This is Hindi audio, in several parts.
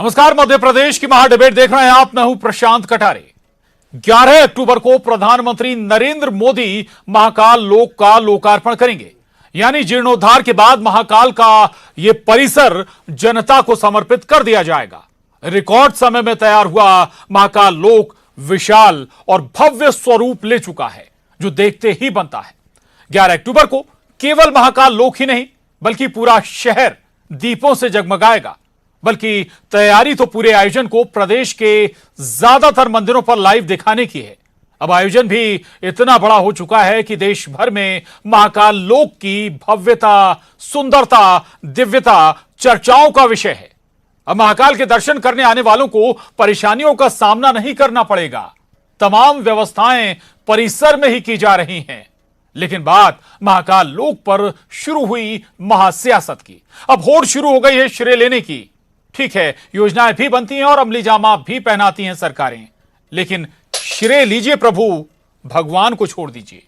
नमस्कार, मध्य प्रदेश की महाडिबेट देख रहे हैं आप। मैं हूं प्रशांत कटारे। 11 अक्टूबर को प्रधानमंत्री नरेंद्र मोदी महाकाल लोक का लोकार्पण करेंगे। यानी जीर्णोद्धार के बाद महाकाल का यह परिसर जनता को समर्पित कर दिया जाएगा। रिकॉर्ड समय में तैयार हुआ महाकाल लोक विशाल और भव्य स्वरूप ले चुका है, जो देखते ही बनता है। 11 अक्टूबर को केवल महाकाल लोक ही नहीं, बल्कि पूरा शहर दीपों से जगमगाएगा। बल्कि तैयारी तो पूरे आयोजन को प्रदेश के ज्यादातर मंदिरों पर लाइव दिखाने की है। अब आयोजन भी इतना बड़ा हो चुका है कि देश भर में महाकाल लोक की भव्यता, सुंदरता, दिव्यता चर्चाओं का विषय है। अब महाकाल के दर्शन करने आने वालों को परेशानियों का सामना नहीं करना पड़ेगा। तमाम व्यवस्थाएं परिसर में ही की जा रही हैं। लेकिन बात महाकाल लोक पर शुरू हुई महासियासत की। अब होड़ शुरू हो गई है श्रेय लेने की। ठीक है, योजनाएं भी बनती हैं और अमली जामा भी पहनाती हैं सरकारें, लेकिन श्रेय लीजिए प्रभु, भगवान को छोड़ दीजिए।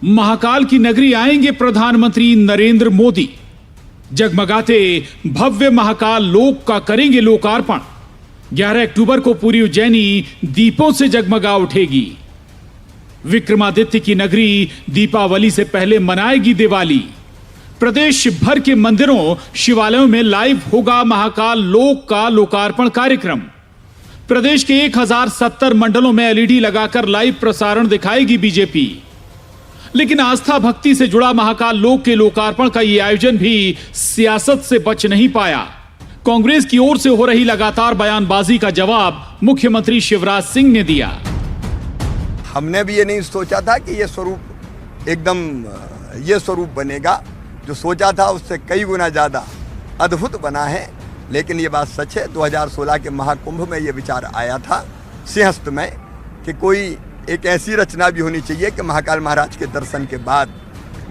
महाकाल की नगरी आएंगे प्रधानमंत्री नरेंद्र मोदी। जगमगाते भव्य महाकाल लोक का करेंगे लोकार्पण। 11 अक्टूबर को पूरी उज्जैनी दीपों से जगमगा उठेगी। विक्रमादित्य की नगरी दीपावली से पहले मनाएगी दिवाली। प्रदेश भर के मंदिरों, शिवालयों में लाइव होगा महाकाल लोक का लोकार्पण कार्यक्रम। प्रदेश के 1070 मंडलों में एलईडी लगाकर लाइव प्रसारण दिखाएगी बीजेपी। लेकिन आस्था भक्ति से जुड़ा महाकाल लोक के लोकार्पण का यह आयोजन भी सियासत से बच नहीं पाया। कांग्रेस की ओर से हो रही लगातार बयानबाजी का जवाब मुख्यमंत्री शिवराज सिंह ने दिया। हमने भी ये नहीं सोचा था कि ये स्वरूप एकदम ये स्वरूप बनेगा। जो सोचा था उससे कई गुना ज़्यादा अद्भुत बना है। लेकिन ये बात सच है, 2016 के महाकुंभ में ये विचार आया था सिंहस्थ में कि कोई एक ऐसी रचना भी होनी चाहिए कि महाकाल महाराज के दर्शन के बाद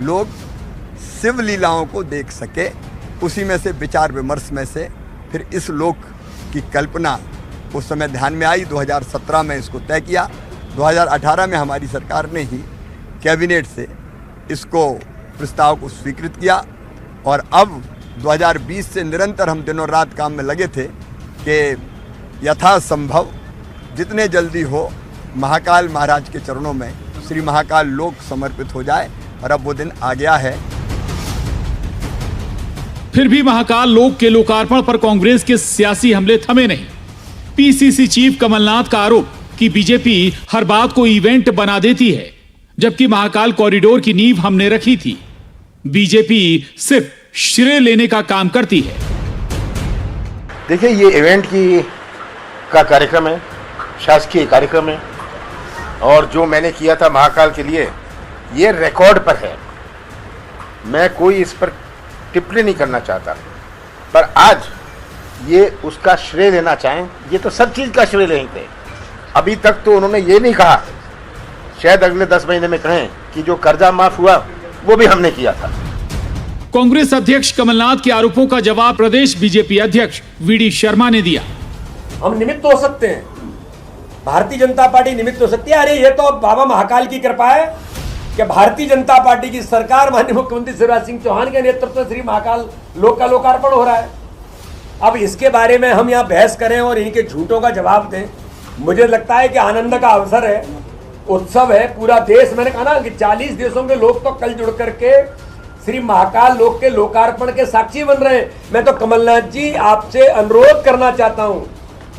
लोग शिव लीलाओं को देख सके। उसी में से विचार विमर्श में से फिर इस लोक की कल्पना उस समय ध्यान में आई। 2017 में इसको तय किया। 2018 में हमारी सरकार ने ही कैबिनेट से इसको प्रस्ताव को स्वीकृत किया और अब 2020 से निरंतर हम दिनों रात काम में लगे थे कि यथासंभव जितने जल्दी हो महाकाल महाराज के चरणों में श्री महाकाल लोक समर्पित हो जाए, और अब वो दिन आ गया है। फिर भी महाकाल लोक के लोकार्पण पर कांग्रेस के सियासी हमले थमे नहीं। पीसीसी चीफ कमलनाथ का आरोप कि बीजेपी हर बात को इवेंट बना देती है, जबकि महाकाल कॉरिडोर की नींव हमने रखी थी। बीजेपी सिर्फ श्रेय लेने का काम करती है। देखिए, ये इवेंट का कार्यक्रम है, शासकीय कार्यक्रम है, और जो मैंने किया था महाकाल के लिए ये रिकॉर्ड पर है। मैं कोई इस पर टिप्पणी नहीं करना चाहता, पर आज ये उसका श्रेय लेना चाहें, ये तो सब चीज़ का श्रेय लेंगे। अभी तक तो उन्होंने ये नहीं कहा, शायद अगले 10 महीने में कहें कि जो कर्जा माफ हुआ वो भी हमने किया था। कांग्रेस अध्यक्ष कमलनाथ के आरोपों का जवाब प्रदेश बीजेपी अध्यक्ष वीडी शर्मा ने दिया। हम निमित्त हो सकते हैं, भारतीय जनता पार्टी निमित्त हो सकती है। अरे ये तो बाबा महाकाल की कृपा है कि भारतीय जनता पार्टी की सरकार माननीय मुख्यमंत्री शिवराज सिंह चौहान के नेतृत्व में श्री महाकाल लोक का लोकार्पण हो रहा है। अब इसके बारे में हम यहाँ बहस करें और इनके झूठों का जवाब दें, मुझे लगता है कि आनंद का अवसर है, उत्सव है। पूरा देश, मैंने कहा ना कि 40 देशों के लोग तो कल जुड़ करके श्री महाकाल लोक के लोकार्पण के साक्षी बन रहे हैं। मैं तो कमलनाथ जी आपसे अनुरोध करना चाहता हूं,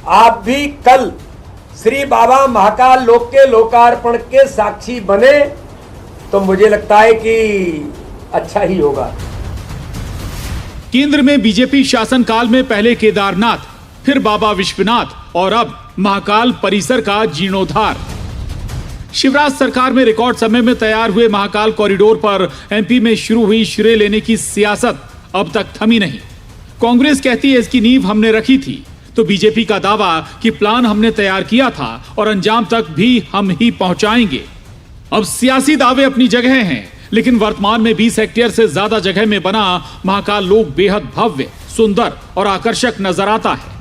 आप भी कल श्री बाबा महाकाल लोक के लोकार्पण के साक्षी बने तो मुझे लगता है कि अच्छा ही होगा। केंद्र में बीजेपी शासनकाल में पहले केदारनाथ, फिर बाबा विश्वनाथ और अब महाकाल परिसर का जीर्णोद्धार। शिवराज सरकार में रिकॉर्ड समय में तैयार हुए महाकाल कॉरिडोर पर एमपी में शुरू हुई श्रेय लेने की सियासत अब तक थमी नहीं। कांग्रेस कहती है इसकी नींव हमने रखी थी, तो बीजेपी का दावा कि प्लान हमने तैयार किया था और अंजाम तक भी हम ही पहुंचाएंगे। अब सियासी दावे अपनी जगह हैं, लेकिन वर्तमान में 20 हेक्टेयर से ज्यादा जगह में बना महाकाल लोक बेहद भव्य, सुंदर और आकर्षक नजर आता है।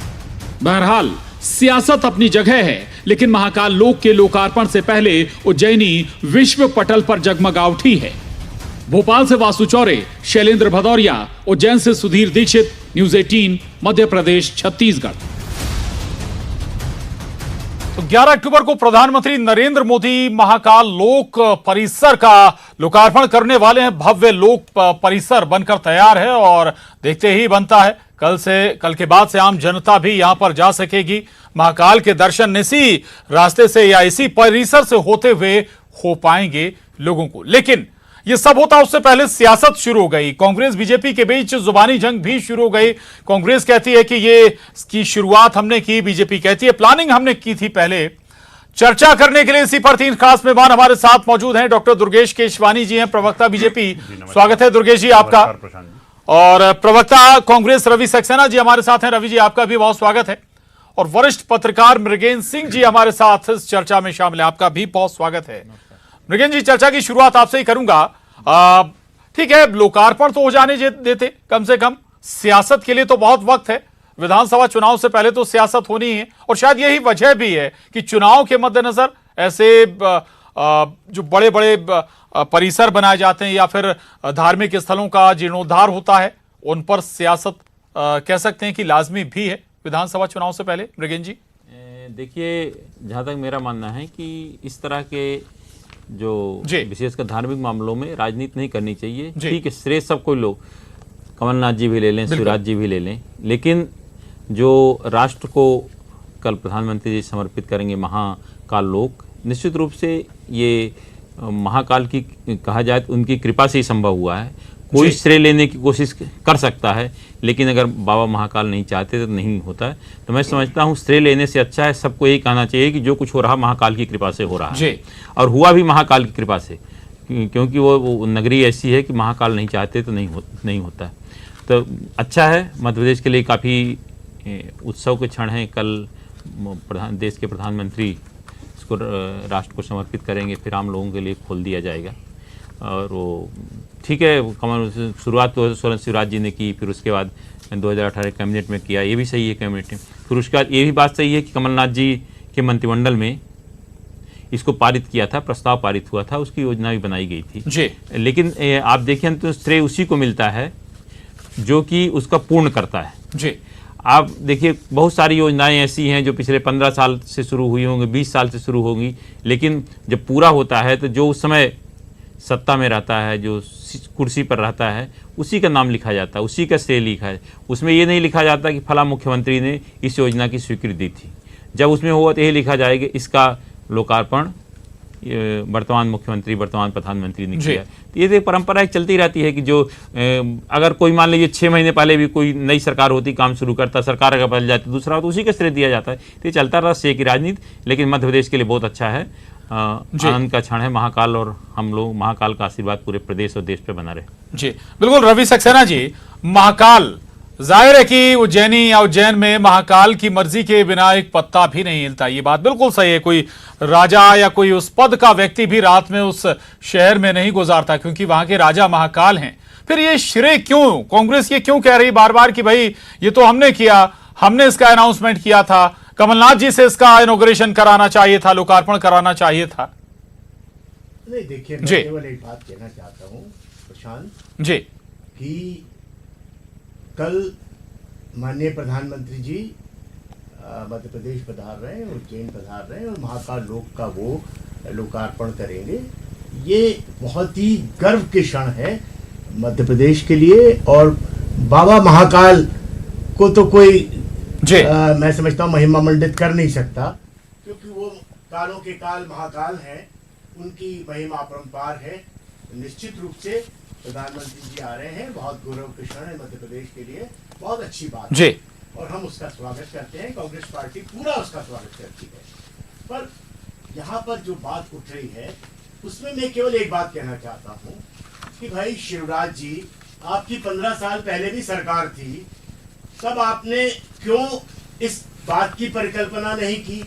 बहरहाल सियासत अपनी जगह है, लेकिन महाकाल लोक के लोकार्पण से पहले उज्जैनी विश्व पटल पर जगमगा उठी है। भोपाल से वासु चौरे, शैलेंद्र भदौरिया, उज्जैन से सुधीर दीक्षित, न्यूज 18, मध्य प्रदेश, छत्तीसगढ़। तो 11 अक्टूबर को प्रधानमंत्री नरेंद्र मोदी महाकाल लोक परिसर का लोकार्पण करने वाले हैं। भव्य लोक परिसर बनकर तैयार है और देखते ही बनता है। कल के बाद से आम जनता भी यहां पर जा सकेगी। महाकाल के दर्शन इसी रास्ते से या इसी परिसर से होते हुए हो पाएंगे लोगों को। लेकिन ये सब होता उससे पहले सियासत शुरू हो गई। कांग्रेस बीजेपी के बीच जुबानी जंग भी शुरू हो गई। कांग्रेस कहती है कि ये इसकी शुरुआत हमने की, बीजेपी कहती है प्लानिंग हमने की थी पहले। चर्चा करने के लिए इसी पर 3 खास मेहमान हमारे साथ मौजूद हैं। डॉक्टर दुर्गेश केशवानी जी हैं, प्रवक्ता बीजेपी। स्वागत है दुर्गेश जी आपका। और प्रवक्ता कांग्रेस रवि सक्सेना जी हमारे साथ हैं। रवि जी आपका भी बहुत स्वागत है। और वरिष्ठ पत्रकार मृगेंद्र सिंह जी हमारे साथ इस चर्चा में शामिल है, आपका भी बहुत स्वागत है। मृगेंद्र जी, चर्चा की शुरुआत आपसे ही करूंगा। ठीक है, लोकार्पण तो हो जाने देते, कम से कम सियासत के लिए तो बहुत वक्त है। विधानसभा चुनाव से पहले तो सियासत होनी है और शायद यही वजह भी है कि चुनाव के मद्देनजर ऐसे जो बड़े बड़े परिसर बनाए जाते हैं या फिर धार्मिक स्थलों का जीर्णोद्धार होता है, उन पर सियासत कह सकते हैं कि लाजमी भी है विधानसभा चुनाव से पहले। मृगेंद्र जी देखिए, जहाँ तक मेरा मानना है कि इस तरह के जो विशेषकर धार्मिक मामलों में राजनीति नहीं करनी चाहिए। ठीक है, श्रेय सब कोई लोग, कमलनाथ जी भी ले लें, शिवराज जी भी ले लें, लेकिन जो राष्ट्र को कल प्रधानमंत्री जी समर्पित करेंगे महाकाल लोक, निश्चित रूप से ये महाकाल की कहा जाए तो उनकी कृपा से ही संभव हुआ है। कोई श्रेय लेने की कोशिश कर सकता है, लेकिन अगर बाबा महाकाल नहीं चाहते तो नहीं होता है। तो मैं समझता हूँ श्रेय लेने से अच्छा है सबको यही कहना चाहिए कि जो कुछ हो रहा महाकाल की कृपा से हो रहा है, और हुआ भी महाकाल की कृपा से, क्योंकि वो नगरी ऐसी है कि महाकाल नहीं चाहते तो नहीं होता है। तो अच्छा है, मध्य प्रदेश के लिए काफ़ी उत्सव के क्षण हैं। कल देश के प्रधानमंत्री इसको राष्ट्र को समर्पित करेंगे, फिर आम लोगों के लिए खोल दिया जाएगा। और वो ठीक है, शुरुआत तो शिवराज जी ने की, फिर उसके बाद 2018 कैबिनेट में किया, ये भी सही है कैबिनेट में। फिर उसके बाद ये भी बात सही है कि कमलनाथ जी के मंत्रिमंडल में इसको पारित किया था, प्रस्ताव पारित हुआ था, उसकी योजना भी बनाई गई थी जी। लेकिन आप देखें तो श्रेय उसी को मिलता है जो कि उसका पूर्ण करता है जी। आप देखिए, बहुत सारी योजनाएं ऐसी हैं जो पिछले 15 साल से शुरू हुई होंगी, 20 साल से शुरू होंगी, लेकिन जब पूरा होता है तो जो उस समय सत्ता में रहता है, जो कुर्सी पर रहता है, उसी का नाम लिखा जाता है, उसी का श्रेय लिखा है। उसमें ये नहीं लिखा जाता कि फला मुख्यमंत्री ने इस योजना की स्वीकृति दी थी। जब उसमें हुआ तो यही लिखा जाएगा इसका लोकार्पण वर्तमान मुख्यमंत्री, वर्तमान प्रधानमंत्री ने किया। तो ये परंपरा चलती रहती है कि जो अगर कोई मान लीजिए 6 महीने पहले भी कोई नई सरकार होती, काम शुरू करता, सरकार अगर बदल जाती दूसरा हो तो उसी का श्रेय दिया जाता है। तो ये चलता रहा श्रेय की राजनीति, लेकिन मध्य प्रदेश के लिए बहुत अच्छा है, आनंद का क्षण है महाकाल, और हम लोग महाकाल का आशीर्वाद पूरे प्रदेश और देश पे बना रहे। जी बिल्कुल। रवि सक्सेना जी, महाकाल जाहिर है कि उज्जैनी या उज्जैन में महाकाल की मर्जी के बिना एक पत्ता भी नहीं हिलता, ये बात बिल्कुल सही है। कोई राजा या कोई उस पद का व्यक्ति भी रात में उस शहर में नहीं गुजारता, क्योंकि वहां के राजा महाकाल हैं। फिर ये श्रेय क्यों कांग्रेस ये क्यों कह रही बार बार कि भाई ये तो हमने किया, हमने इसका अनाउंसमेंट किया था, कमलनाथ जी से इसका इनॉग्रेशन कराना चाहिए था, लोकार्पण कराना चाहिए था? नहीं, देखिए, मैं केवल एक बात कहना चाहता हूं प्रशांत जी, कि कल माननीय प्रधानमंत्री जी मध्य प्रदेश पधार रहे हैं, उज्जैन पधार रहे हैं और महाकाल लोक का वो लोकार्पण करेंगे। ये बहुत ही गर्व के क्षण है मध्य प्रदेश के लिए, और बाबा महाकाल को तो कोई मैं समझता हूँ महिमा मंडित कर नहीं सकता, क्योंकि वो कालों के काल महाकाल हैं, उनकी महिमा अपरंपार है। निश्चित रूप से प्रधानमंत्री जी आ रहे हैं, बहुत गौरव के क्षण है मध्य प्रदेश के लिए, बहुत अच्छी बात है और हम उसका स्वागत करते हैं। कांग्रेस पार्टी पूरा उसका स्वागत करती है। पर यहाँ पर जो बात उठ रही है उसमें मैं केवल एक बात कहना चाहता हूँ कि भाई शिवराज जी, आपकी 15 साल पहले भी सरकार थी, तब आपने क्यों इस बात की परिकल्पना नहीं की?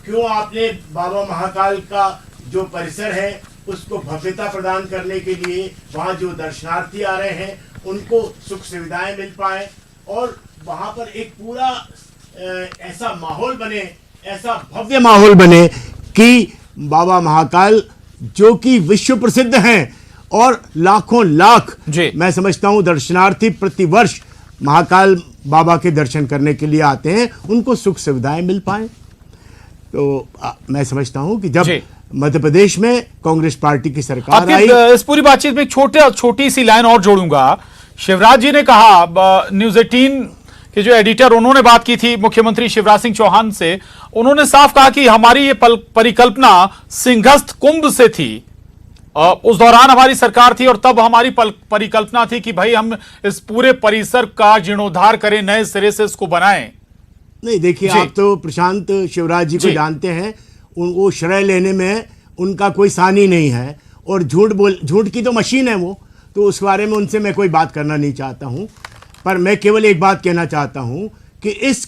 क्यों आपने बाबा महाकाल का जो परिसर है उसको भव्यता प्रदान करने के लिए वहां जो दर्शनार्थी आ रहे हैं उनको सुख सुविधाएं मिल पाए और वहां पर एक पूरा ऐसा माहौल बने, ऐसा भव्य माहौल बने कि बाबा महाकाल जो कि विश्व प्रसिद्ध हैं और लाखों लाख मैं समझता हूं दर्शनार्थी प्रतिवर्ष महाकाल बाबा के दर्शन करने के लिए आते हैं, उनको सुख सुविधाएं मिल पाए। तो मैं समझता हूं कि जब मध्य प्रदेश में कांग्रेस पार्टी की सरकार आई, इस पूरी बातचीत में छोटी सी लाइन और जोड़ूंगा। शिवराज जी ने कहा, न्यूज 18 के जो एडिटर उन्होंने बात की थी मुख्यमंत्री शिवराज सिंह चौहान से, उन्होंने साफ कहा कि हमारी ये परिकल्पना सिंहस्थ कुंभ से थी। उस दौरान हमारी सरकार थी और तब हमारी परिकल्पना थी कि भाई हम इस पूरे परिसर का जीर्णोद्धार करें, नए सिरे से इसको बनाएं। नहीं देखिए, आप तो प्रशांत शिवराज जी को जानते हैं, वो श्रेय लेने में उनका कोई सानी नहीं है और झूठ की तो मशीन है वो, तो उस बारे में उनसे मैं कोई बात करना नहीं चाहता हूं। पर मैं केवल एक बात कहना चाहता हूं कि इस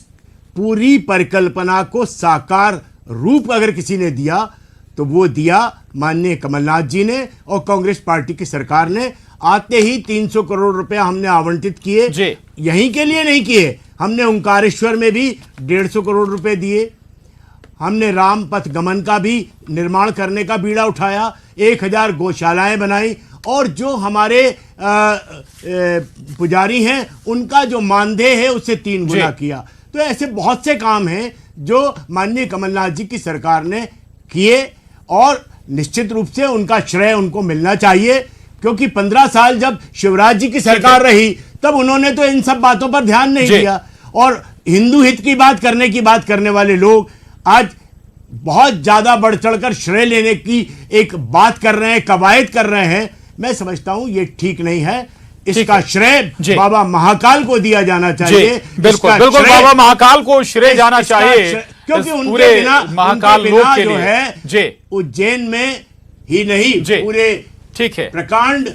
पूरी परिकल्पना को साकार रूप अगर किसी ने दिया तो वो दिया माननीय कमलनाथ जी ने और कांग्रेस पार्टी की सरकार ने। आते ही 300 करोड़ रुपया हमने आवंटित किए, यहीं के लिए नहीं किए, हमने ओंकारेश्वर में भी 150 करोड़ रुपए दिए। हमने राम पथ गमन का भी निर्माण करने का बीड़ा उठाया, 1000 गौशालाएं बनाई और जो हमारे पुजारी हैं उनका जो मानदेय है उससे 3 गुना किया। तो ऐसे बहुत से काम हैं जो माननीय कमलनाथ जी की सरकार ने किए और निश्चित रूप से उनका श्रेय उनको मिलना चाहिए, क्योंकि 15 साल जब शिवराज जी की सरकार रही तब उन्होंने तो इन सब बातों पर ध्यान नहीं दिया। और हिंदू हित की बात करने वाले लोग आज बहुत ज्यादा बढ़ चढ़कर श्रेय लेने की एक बात कर रहे हैं, कवायद कर रहे हैं। मैं समझता हूं ये ठीक नहीं है। इसका श्रेय बाबा महाकाल को दिया जाना चाहिए। बिल्कुल बिल्कुल, बाबा महाकाल को श्रेय जाना चाहिए, क्योंकि उनके बिना महाकाल लोक जो है उज्जैन में ही नहीं पूरे प्रकांड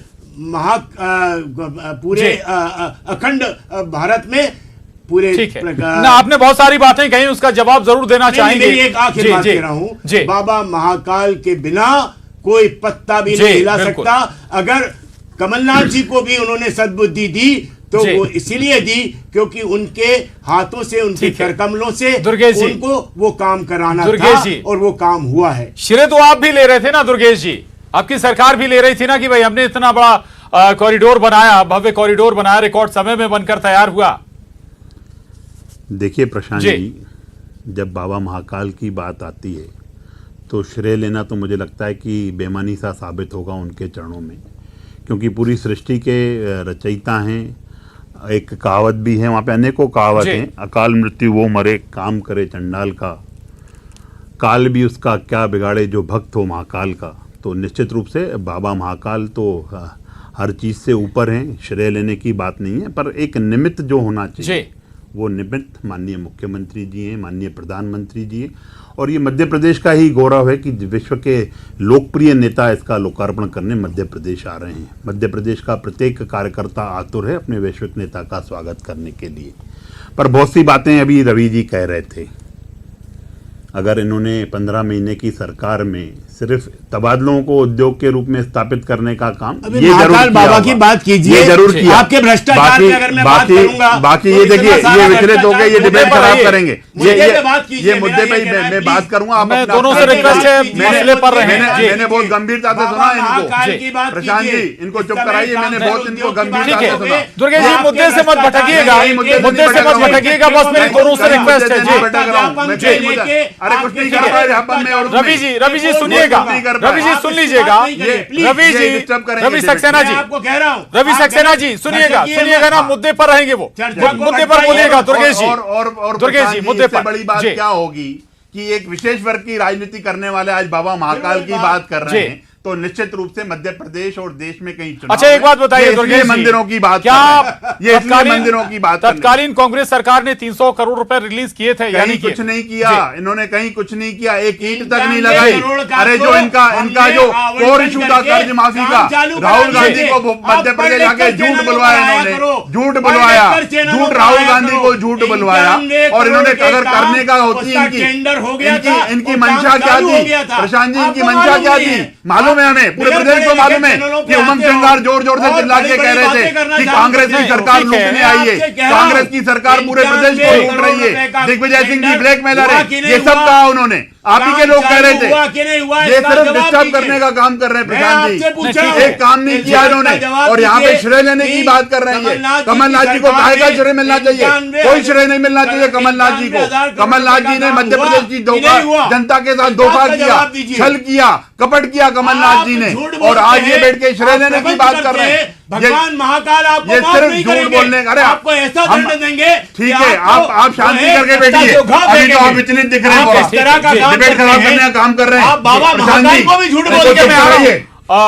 पूरे अखंड भारत में पूरे आपने बहुत सारी बातें कही, उसका जवाब जरूर देना चाहेंगे। एक आखिर बात कह रहा हूं, बाबा महाकाल के बिना कोई पत्ता भी नहीं हिला सकता। अगर कमलनाथ जी को भी उन्होंने सद्बुद्धि दी तो वो इसीलिए दी क्योंकि उनके हाथों से, उनके करकमलों से उनको वो काम कराना था और वो काम हुआ है। श्रेय तो आप भी ले रहे थे ना दुर्गेश जी, आपकी सरकार भी ले रही थी ना कि भाई हमने इतना बड़ा कॉरिडोर बनाया, भव्य कॉरिडोर बनाया, रिकॉर्ड समय में बनकर तैयार हुआ। देखिए प्रशांत जी, जब बाबा महाकाल की बात आती है तो श्रेय लेना तो मुझे लगता है कि बेमानी सा साबित होगा उनके चरणों में, क्योंकि पूरी सृष्टि के रचयिता हैं। एक कहावत भी है, वहाँ पे अनेकों कहावत हैं, अकाल मृत्यु वो मरे काम करे चंडाल का, काल भी उसका क्या बिगाड़े जो भक्त हो महाकाल का। तो निश्चित रूप से बाबा महाकाल तो हर चीज़ से ऊपर हैं, श्रेय लेने की बात नहीं है, पर एक निमित्त जो होना चाहिए वो निमित्त माननीय मुख्यमंत्री जी हैं, माननीय प्रधानमंत्री जी हैं। और ये मध्य प्रदेश का ही गौरव है कि विश्व के लोकप्रिय नेता इसका लोकार्पण करने मध्य प्रदेश आ रहे हैं। मध्य प्रदेश का प्रत्येक कार्यकर्ता आतुर है अपने वैश्विक नेता का स्वागत करने के लिए। पर बहुत सी बातें अभी रवि जी कह रहे थे, अगर इन्होंने 15 महीने की सरकार में सिर्फ तबादलों को उद्योग के रूप में स्थापित करने का काम ये जरूर किया, बाबा की बात कीजिए, ये जरूर किया। आपके भ्रष्टाचार की अगर मैं बात करूंगा, बाकी ये देखिए ये विचलित हो गए, ये डिबेट खराब करेंगे। ये मुद्दे पे मैं बात करूंगा, आप दोनों से रिक्वेस्ट है, मसले पर रहे हैं। मैंने बहुत गंभीरता से सुना इनको, प्रशांत जी इनको चुप कराइए, मैंने बहुत इनको गंभीरता से सुना। दुर्गेश जी मुद्दे से मत भटकिएगा, मुद्दे से मत भटकिएगा, बस मेरी दोनों से रिक्वेस्ट है जी। अरे कुछ नहीं कर रहा है रवि जी सुनिएगा, रवि जी सुन लीजिएगा, रवि सक्सेना जी, आपको कह रहा हूं, रवि सक्सेना जी सुनिएगा ना, मुद्दे पर रहेंगे वो, मुद्दे पर बोलिएगा दुर्गेश जी। और दुर्गेश जी मुद्दे पर बड़ी बात क्या होगी कि एक विशेष वर्ग की राजनीति करने वाले आज बाबा महाकाल की बात कर रहे हैं, तो निश्चित रूप से मध्य प्रदेश और देश में कहीं चुनाव। अच्छा एक बात बताइए दुर्गेश जी, मंदिरों की बात क्या ये मंदिरों की बात, तत्कालीन कांग्रेस सरकार ने 300 करोड़ रुपए रिलीज किए थे, यानी कुछ नहीं किया इन्होंने, कहीं कुछ नहीं किया, एक ईंट तक नहीं लगाई। अरे जो इनका जो कोर इशू था कर्ज माफी का, राहुल गांधी को मध्य प्रदेश आके झूठ बुलवाया इन्होंने, झूठ बुलवाया, झूठ राहुल गांधी को झूठ बुलवाया। और इन्होंने अगर करने का होती इनकी मंशा क्या थी प्रशांत जी, इनकी मंशा क्या थी मालूम मालूम है, हमें पूरे प्रदेश को मालूम है कि उमंग सिंगार जोर जोर से चिल्ला के कह रहे थे कि कांग्रेस की सरकार लूटने आई है, कांग्रेस की सरकार पूरे प्रदेश को लूट रही है, दिग्विजय सिंह जी ब्लैकमेलर है, ये सब कहा उन्होंने। आप ही के लोग कह रहे थे, ये सिर्फ डिस्टर्ब करने का काम कर रहे हैं प्रशांत जी, एक काम नहीं किया इन्होंने। और यहाँ पे श्रेय लेने की बात कर रहे हैं। कमलनाथ जी को काहे श्रेय मिलना चाहिए? कोई श्रेय नहीं मिलना चाहिए कमलनाथ जी को। कमलनाथ जी ने मध्य प्रदेश की जनता के साथ धोखा किया, छल किया, कपट किया कमलनाथ जी ने, और आज ये बैठ के श्रेय लेने की बात कर रहे हैं। भगवान महाकाल आपको ये माफ सिर्फ नहीं झूठ करेंगे, बोलने, अरे आपको ऐसा दंड देंगे। ठीक है, आप शांति करके बैठिए, अभी तो आप विचलित दिख रहे हैं, डिबेट खराब करने का काम कर रहे हैं। आप बाबा महाकाल को भी झूठ बोल के मैं आ रहा हूँ।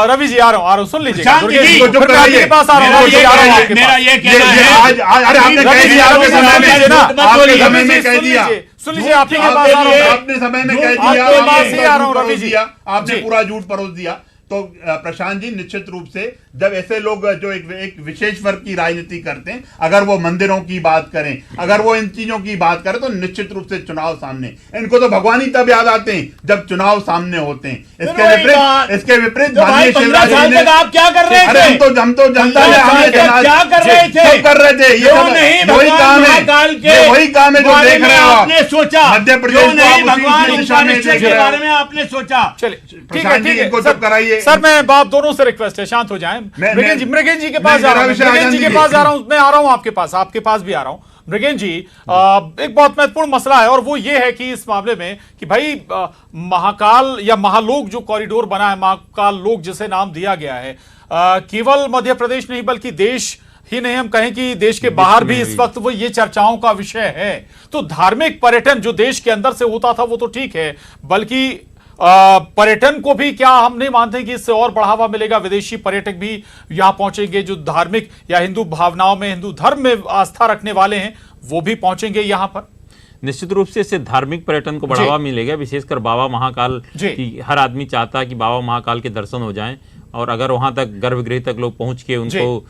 रवि जी आ रहा हूँ, सुन लीजिए, चुप कराइए। पास आ रहा हूँ, मेरा ये कहना है, अरे आपने कह दिया, आपके समय में, आपके समय में कह दिया, सुन लीजिए, आप ही के पास आ रहा हूँ, आपने समय में कह दिया, आपके पास ही आ रहा हूँ रवि जी, आपने पूरा झूठ परोस दिया। तो प्रशांत जी, निश्चित रूप से जब ऐसे लोग जो एक विशेष वर्ग की राजनीति करते हैं, अगर वो मंदिरों की बात करें, अगर वो इन चीजों की बात करें, तो निश्चित रूप से चुनाव सामने, इनको तो भगवान ही तब याद आते हैं जब चुनाव सामने होते हैं। इसके विपरीत माननीय शिवराज जी ने, आप क्या कर रहे थे? अरे हम तो जनता ने क्या कर रहे थे? सब कर रहे थे, ये वही काम है, ये वही काम है जो देख रहे हो आपने सोचा, मध्य प्रदेश को भगवान के बारे में आपने सोचा। चलिए ठीक है, इनको चुप कराइए। सर मैं बाप दोनों से रिक्वेस्ट है, शांत हो जाएं। मृगेन जी के पास जा रहा हूं, मृगेन जी के पास जा रहा हूं, मैं आ रहा हूं आपके पास भी आ रहा हूं। मृगेन जी, एक बहुत महत्वपूर्ण मसला है, और वो ये है कि इस मामले में कि भाई महाकाल या महालोक जो कॉरिडोर बना है, महाकाल लोक जिसे नाम दिया गया है, केवल मध्य प्रदेश नहीं बल्कि देश ही नहीं, हम कहें कि देश के बाहर भी इस वक्त वो ये चर्चाओं का विषय है। तो धार्मिक पर्यटन जो देश के अंदर से होता था वो तो ठीक है, बल्कि पर्यटन को भी क्या हम नहीं मानते कि इससे और बढ़ावा मिलेगा? विदेशी पर्यटक भी यहां पहुंचेंगे, जो धार्मिक या हिंदू भावनाओं में, हिंदू धर्म में आस्था रखने वाले हैं, वो भी पहुंचेंगे यहां पर। निश्चित रूप से इससे धार्मिक पर्यटन को बढ़ावा मिलेगा, विशेषकर बाबा महाकाल की हर आदमी चाहता है कि बाबा महाकाल के दर्शन हो जाएं, और अगर वहां तक गर्भगृह तक लोग पहुंच के उनको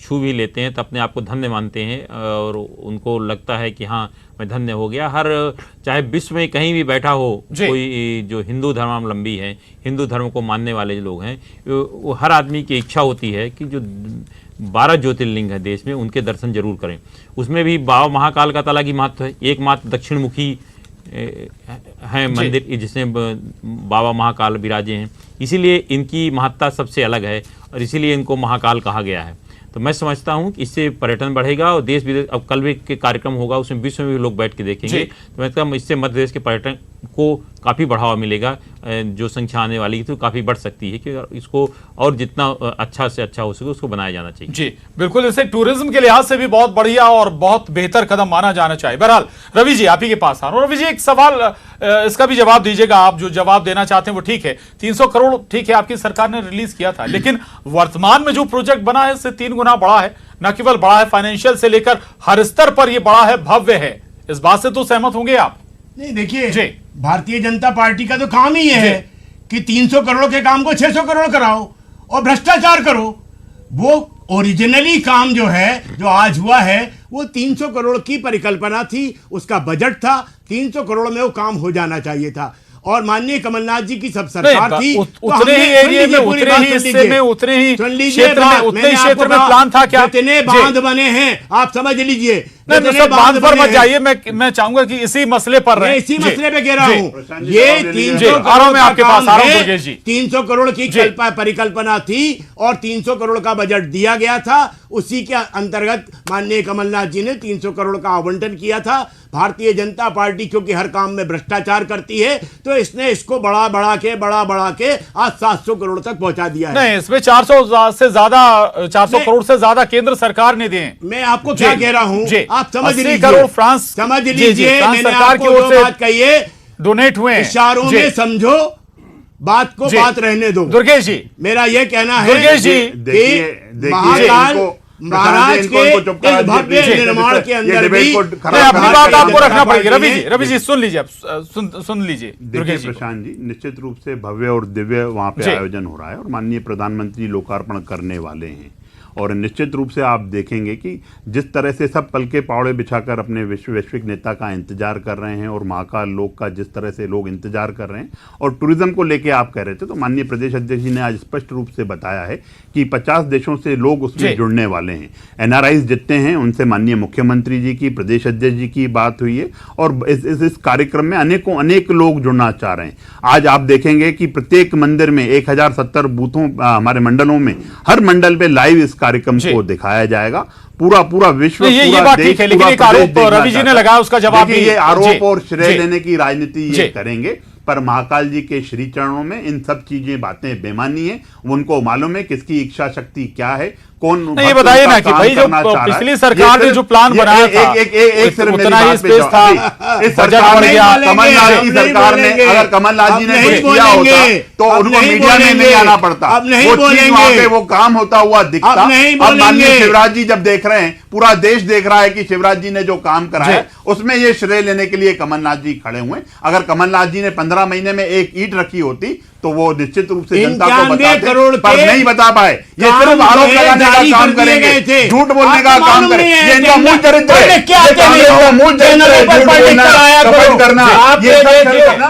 छू भी लेते हैं तो अपने आप को धन्य मानते हैं, और उनको लगता है कि हाँ मैं धन्य हो गया। हर चाहे विश्व में कहीं भी बैठा हो कोई जो हिंदू धर्मावलंबी है, हिंदू धर्म को मानने वाले लोग हैं, वो हर आदमी की इच्छा होती है कि जो 12 ज्योतिर्लिंग है देश में उनके दर्शन जरूर करें। उसमें भी बाबा महाकाल का अलग ही महत्व है। एकमात्र दक्षिण मुखी है मंदिर जिसमें बाबा महाकाल विराजे हैं, इसीलिए इनकी महत्ता सबसे अलग है, और इसीलिए इनको महाकाल कहा गया है। तो मैं समझता हूं कि इससे पर्यटन बढ़ेगा, और देश विदेश, अब कल भी के कार्यक्रम होगा उसमें विश्व में भी लोग बैठ के देखेंगे, तो मैं कहता हूं इससे मध्य प्रदेश के पर्यटन को काफ़ी बढ़ावा मिलेगा। जो संख्या आने वाली है तो काफ़ी बढ़ सकती है, कि इसको और जितना अच्छा से अच्छा हो सके उसको बनाया जाना चाहिए। जी बिल्कुल, इसे टूरिज्म के लिहाज से भी बहुत बढ़िया और बहुत बेहतर कदम माना जाना चाहिए। बहरहाल रवि जी, आप ही के पास आ रहा हूं। रवि जी, एक सवाल, इसका भी जवाब दीजिएगा, आप जो जवाब देना चाहते हैं वो ठीक है। 300 करोड़ ठीक है आपकी सरकार ने रिलीज किया था, लेकिन वर्तमान में जो प्रोजेक्ट बना है इससे 3 गुना बड़ा है। न केवल बड़ा है फाइनेंशियल से लेकर हर स्तर पर यह बड़ा है, भव्य है। इस बात से तो सहमत होंगे आप? नहीं, देखिए भारतीय जनता पार्टी का तो काम ही है कि 300 करोड़ के काम को 600 करोड़ कराओ और भ्रष्टाचार करो। वो ओरिजिनली काम जो है, जो आज हुआ है, वो 300 करोड़ की परिकल्पना थी, उसका बजट था, 300 करोड़ में वो काम हो जाना चाहिए था। और माननीय कमलनाथ जी की सब सरकार थी, उतने ही एरिया में, उतने ही हिस्से में, उतने ही क्षेत्र में, उतने ही क्षेत्र में प्लान था क्या? जितने बांध बने हैं आप समझ लीजिए। नहीं, बांध पर मत जाइए, मैं चाहूंगा कि इसी मसले पर रहे। इसी मसले पे कह रहा हूँ, ये 300 करोड़ की परिकल्पना थी और 300 करोड़ का बजट दिया गया था। उसी के अंतर्गत माननीय कमलनाथ जी ने 300 करोड़ का आवंटन किया था। भारतीय जनता पार्टी क्योंकि हर काम में भ्रष्टाचार करती है, तो इसने इसको बढ़ा के आज 700 करोड़ तक पहुंचा दिया है। नहीं, इसमें 400 करोड़ से ज्यादा केंद्र सरकार ने दिए। मैं आपको क्या कह रहा हूं, आप समझ लीजिए, करोड़ फ्रांस समझ लीजिए, मैंने सरकार की ओर से बात कही है, डोनेट हुए, इशारों में समझो, बात को बात रहने दो। दुर्गेश जी, मेरा यह कहना है दुर्गेश जी, महाकाल महाराज के इस भव्य निर्माण के अंदर भी अपनी बात आपको रखना पड़ेगी। रवि जी सुन लीजिए, सुन लीजिए। देखिए प्रशांत जी, निश्चित रूप से भव्य और दिव्य वहां पे आयोजन हो रहा है, और माननीय प्रधानमंत्री लोकार्पण करने वाले हैं, और निश्चित रूप से आप देखेंगे कि जिस तरह से सब पल के पावड़े बिछाकर अपने वैश्विक नेता का इंतजार कर रहे हैं और महाकाल लोक का जिस तरह से लोग इंतजार कर रहे हैं, और टूरिज्म को लेके आप कह रहे थे, तो माननीय प्रदेश अध्यक्ष जी ने आज स्पष्ट रूप से बताया है कि 50 देशों से लोग उसमें जुड़ने वाले हैं। एनआरआईज जितने हैं उनसे माननीय मुख्यमंत्री जी की, प्रदेश अध्यक्ष जी की बात हुई है और इस कार्यक्रम में अनेक लोग जुड़ना चाह रहे हैं। आज आप देखेंगे कि प्रत्येक मंदिर में 1070 बूथों हमारे मंडलों में हर मंडल पे लाइव इस कार्यक्रम को दिखाया जाएगा। पूरा विश्व, ये बात ठीक है, लेकिन एक आरोप रवि जी ने लगाया, उसका जवाब ये आरोप और श्रेय लेने की राजनीति ये करेंगे, पर महाकाल जी के श्री चरणों में इन सब चीजें बातें बेमानी है। उनको मालूम है किसकी इच्छा शक्ति क्या है, कौन। ये बताइए ना कि भाई जो पिछली सरकार ने जो प्लान बनाया था, उतना ही स्पेस था, इस सरकार ने, कमलनाथ की सरकार ने, अगर कमलनाथ जी ने कुछ किया होता तो उनको मीडिया में नहीं आना पड़ता, वो चीज वहां पे वो काम होता हुआ दिखता। अब माननीय शिवराज जी जब देख रहे हैं, पूरा देश देख रहा है कि शिवराज जी ने जो काम कराया उसमें ये श्रेय लेने के लिए कमलनाथ जी खड़े हुए। अगर कमलनाथ जी ने 15 महीने में एक ईंट रखी होती तो वो निश्चित रूप से जनता को बताते, पर नहीं बता पाए। ये सिर्फ आरोप लगाने का काम करेंगे, झूठ बोलने का काम करेंगे, ये इनका मूल चरित्र है, मूल चरित्र है, झूठ बोलना, कपट करना, ये सब करना।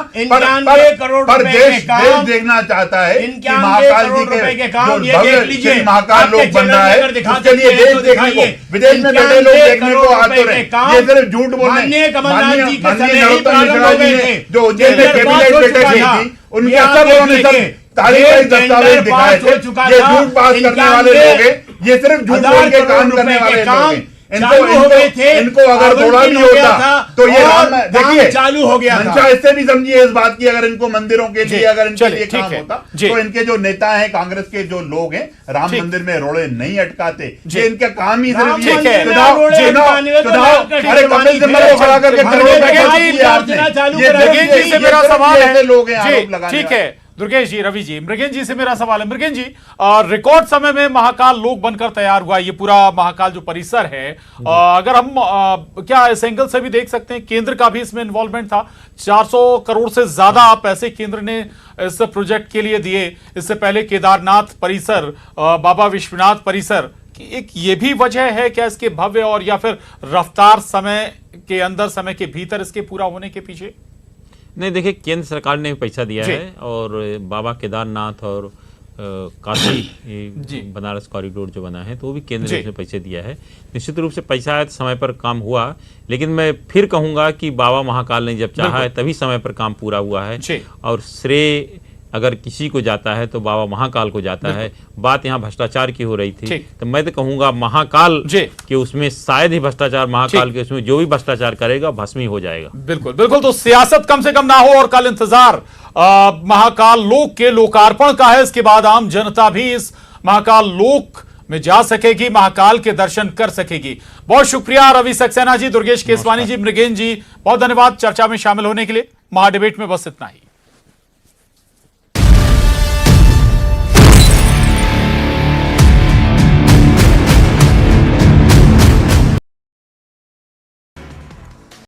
पर देश देखना चाहता है कि महाकाल जी के जो भव्य महाकाल लोक बन रहा है, उसके लिए देश देखने को, विदेश में बैठे लोग देखने को आते रहे। ये सिर्फ झूठ बोलने, माननीय नरोत्तम मिश्रा जी ने जो उज्जैन में कैबिनेट बैठक की थी, उनके सब उन्होंने सब तारीखी दस्तावेज दिखाए थे। ये झूठ पास करने वाले लोग हैं, ये सिर्फ झूठ बोल के काम करने वाले लोग हैं। इनको अगर थोड़ा भी होता तो ये देखिए चालू हो गया मंशा इससे भी समझिए इस बात की, अगर इनको मंदिरों के लिए अगर इनके लिए काम होता तो इनके जो नेता हैं, कांग्रेस के जो लोग हैं, राम मंदिर में रोड़े नहीं अटकाते। ये इनका काम ही सिर्फ ये अरे कपिल सिब्बल को खड़ा करके लोग हैं आरोप लगाने। ठीक है दुर्गेश जी, रवि जी, मृगेन जी से मेरा सवाल है। मृगेन जी, रिकॉर्ड समय में महाकाल लोक बनकर तैयार हुआ ये पूरा महाकाल जो परिसर है, अगर हम क्या इस एंगल से भी देख सकते हैं केंद्र का भी इसमें इन्वॉल्वमेंट था? 400 करोड़ से ज्यादा पैसे केंद्र ने इस प्रोजेक्ट के लिए दिए। इससे पहले केदारनाथ परिसर, बाबा विश्वनाथ परिसर, एक ये भी वजह है क्या इसके भव्य और या फिर रफ्तार समय के अंदर, समय के भीतर इसके पूरा होने के पीछे? नहीं, देखिए केंद्र सरकार ने पैसा दिया है और बाबा केदारनाथ और काशी बनारस कॉरिडोर जो बना है तो वो भी केंद्र ने पैसे दिया है। निश्चित रूप से पैसा आया तो समय पर काम हुआ, लेकिन मैं फिर कहूंगा कि बाबा महाकाल ने जब चाहा है तभी समय पर काम पूरा हुआ है। और श्रेय अगर किसी को जाता है तो बाबा महाकाल को जाता है। बात यहाँ भ्रष्टाचार की हो रही थी, तो मैं तो कहूंगा महाकाल के उसमें शायद ही भ्रष्टाचार, महाकाल के उसमें जो भी भ्रष्टाचार करेगा भस्मी हो जाएगा। बिल्कुल बिल्कुल, तो सियासत कम से कम ना हो और कल इंतजार महाकाल लोक के लोकार्पण का है। इसके बाद आम जनता भी इस महाकाल लोक में जा सकेगी, महाकाल के दर्शन कर सकेगी। बहुत शुक्रिया रवि सक्सेना जी, दुर्गेश केसवानी जी, मृगेन जी, बहुत धन्यवाद चर्चा में शामिल होने के लिए। महाडिबेट में बस इतना ही।